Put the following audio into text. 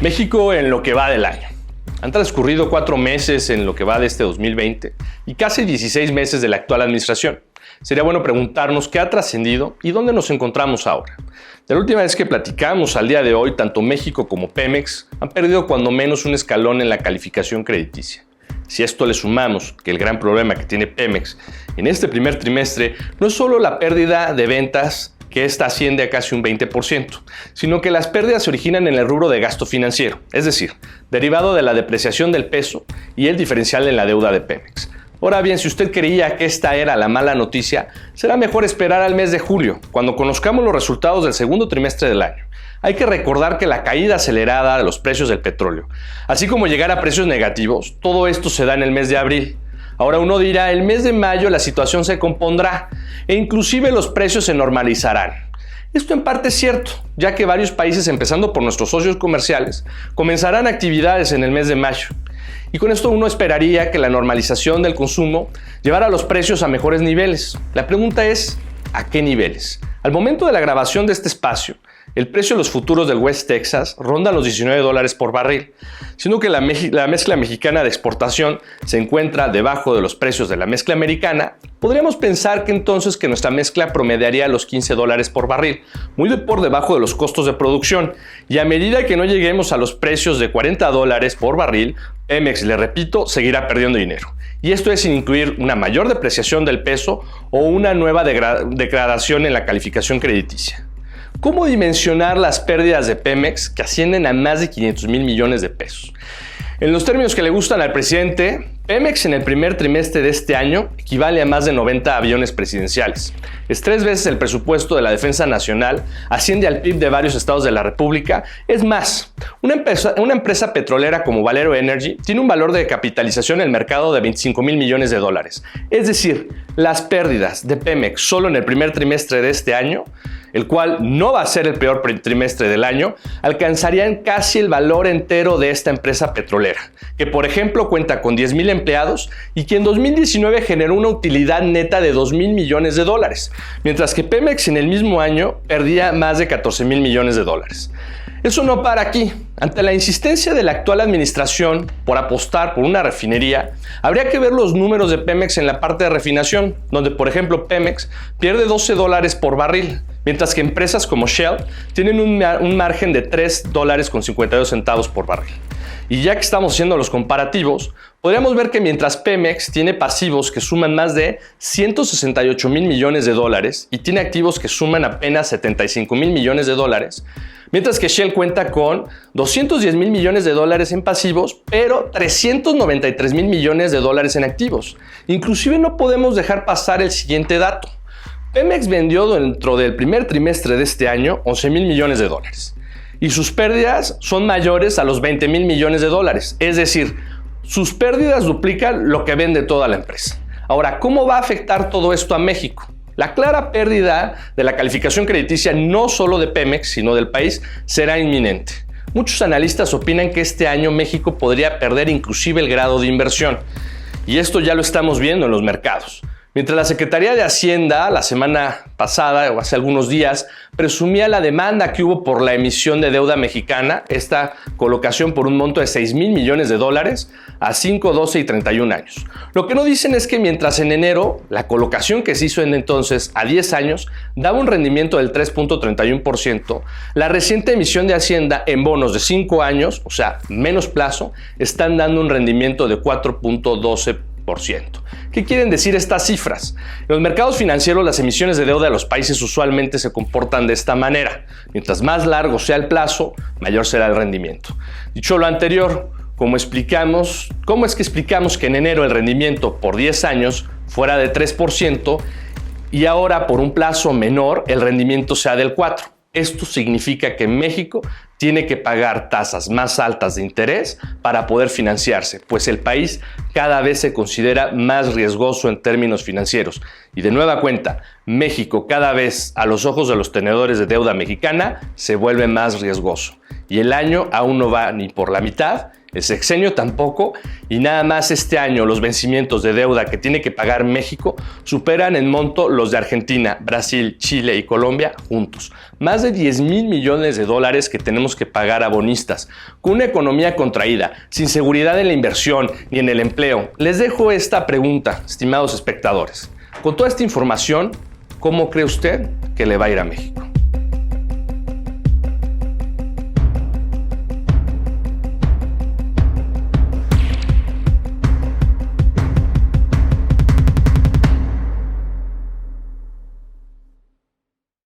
México en lo que va del año. Han transcurrido 4 meses en lo que va de este 2020 y casi 16 meses de la actual administración. Sería bueno preguntarnos qué ha trascendido y dónde nos encontramos ahora. De la última vez que platicamos al día de hoy, tanto México como Pemex han perdido cuando menos un escalón en la calificación crediticia. Si a esto le sumamos que el gran problema que tiene Pemex en este primer trimestre no es solo la pérdida de ventas, que esta asciende a casi un 20%, sino que las pérdidas se originan en el rubro de gasto financiero, es decir, derivado de la depreciación del peso y el diferencial en la deuda de Pemex. Ahora bien, si usted creía que esta era la mala noticia, será mejor esperar al mes de julio, cuando conozcamos los resultados del segundo trimestre del año. Hay que recordar que la caída acelerada de los precios del petróleo, así como llegar a precios negativos, todo esto se da en el mes de abril. Ahora uno dirá, el mes de mayo la situación se compondrá e inclusive los precios se normalizarán. Esto en parte es cierto, ya que varios países, empezando por nuestros socios comerciales, comenzarán actividades en el mes de mayo. Y con esto uno esperaría que la normalización del consumo llevara los precios a mejores niveles. La pregunta es, ¿a qué niveles? Al momento de la grabación de este espacio, el precio de los futuros del West Texas ronda los $19 por barril, siendo que la mezcla mexicana de exportación se encuentra debajo de los precios de la mezcla americana. Podríamos pensar que entonces que nuestra mezcla promediaría los $15 por barril, muy por debajo de los costos de producción, y a medida que no lleguemos a los precios de $40 por barril, Pemex, le repito, seguirá perdiendo dinero. Y esto es sin incluir una mayor depreciación del peso o una nueva degradación en la calificación crediticia. ¿Cómo dimensionar las pérdidas de Pemex, que ascienden a más de 500,000 millones de pesos? En los términos que le gustan al presidente, Pemex en el primer trimestre de este año equivale a más de 90 aviones presidenciales. Es 3 veces el presupuesto de la Defensa Nacional, asciende al PIB de varios estados de la República. Es más, una empresa petrolera como Valero Energy tiene un valor de capitalización en el mercado de 25,000 millones de dólares. Es decir, las pérdidas de Pemex solo en el primer trimestre de este año, el cual no va a ser el peor trimestre del año, alcanzarían casi el valor entero de esta empresa petrolera, que por ejemplo cuenta con 10,000 empleados y que en 2019 generó una utilidad neta de 2,000 millones de dólares, mientras que Pemex en el mismo año perdía más de 14,000 millones de dólares. Eso no para aquí. Ante la insistencia de la actual administración por apostar por una refinería, habría que ver los números de Pemex en la parte de refinación, donde por ejemplo Pemex pierde $12 por barril, mientras que empresas como Shell tienen un margen de $3.52 por barril. Y ya que estamos haciendo los comparativos, podríamos ver que mientras Pemex tiene pasivos que suman más de 168,000 millones de dólares y tiene activos que suman apenas 75,000 millones de dólares, mientras que Shell cuenta con 210,000 millones de dólares en pasivos, pero 393,000 millones de dólares en activos. Inclusive no podemos dejar pasar el siguiente dato. Pemex vendió dentro del primer trimestre de este año 11,000 millones de dólares. Y sus pérdidas son mayores a los 20,000 millones de dólares. Es decir, sus pérdidas duplican lo que vende toda la empresa. Ahora, ¿cómo va a afectar todo esto a México? La clara pérdida de la calificación crediticia no solo de Pemex, sino del país, será inminente. Muchos analistas opinan que este año México podría perder inclusive el grado de inversión. Y esto ya lo estamos viendo en los mercados. Mientras la Secretaría de Hacienda la semana pasada o hace algunos días presumía la demanda que hubo por la emisión de deuda mexicana, esta colocación por un monto de 6,000 millones de dólares a 5, 12 y 31 años. Lo que no dicen es que mientras en enero la colocación que se hizo en entonces a 10 años daba un rendimiento del 3.31%, la reciente emisión de Hacienda en bonos de 5 años, o sea, menos plazo, están dando un rendimiento de 4.12%. ¿Qué quieren decir estas cifras? En los mercados financieros, las emisiones de deuda de los países usualmente se comportan de esta manera. Mientras más largo sea el plazo, mayor será el rendimiento. Dicho lo anterior, ¿cómo es que explicamos que en enero el rendimiento por 10 años fuera de 3% y ahora por un plazo menor el rendimiento sea del 4%? Esto significa que México tiene que pagar tasas más altas de interés para poder financiarse, pues el país cada vez se considera más riesgoso en términos financieros. Y de nueva cuenta, México cada vez, a los ojos de los tenedores de deuda mexicana, se vuelve más riesgoso. Y el año aún no va ni por la mitad el sexenio tampoco, y nada más este año los vencimientos de deuda que tiene que pagar México superan en monto los de Argentina, Brasil, Chile y Colombia juntos. Más de 10,000 millones de dólares que tenemos que pagar a bonistas, con una economía contraída, sin seguridad en la inversión ni en el empleo. Les dejo esta pregunta, estimados espectadores. Con toda esta información, ¿cómo cree usted que le va a ir a México?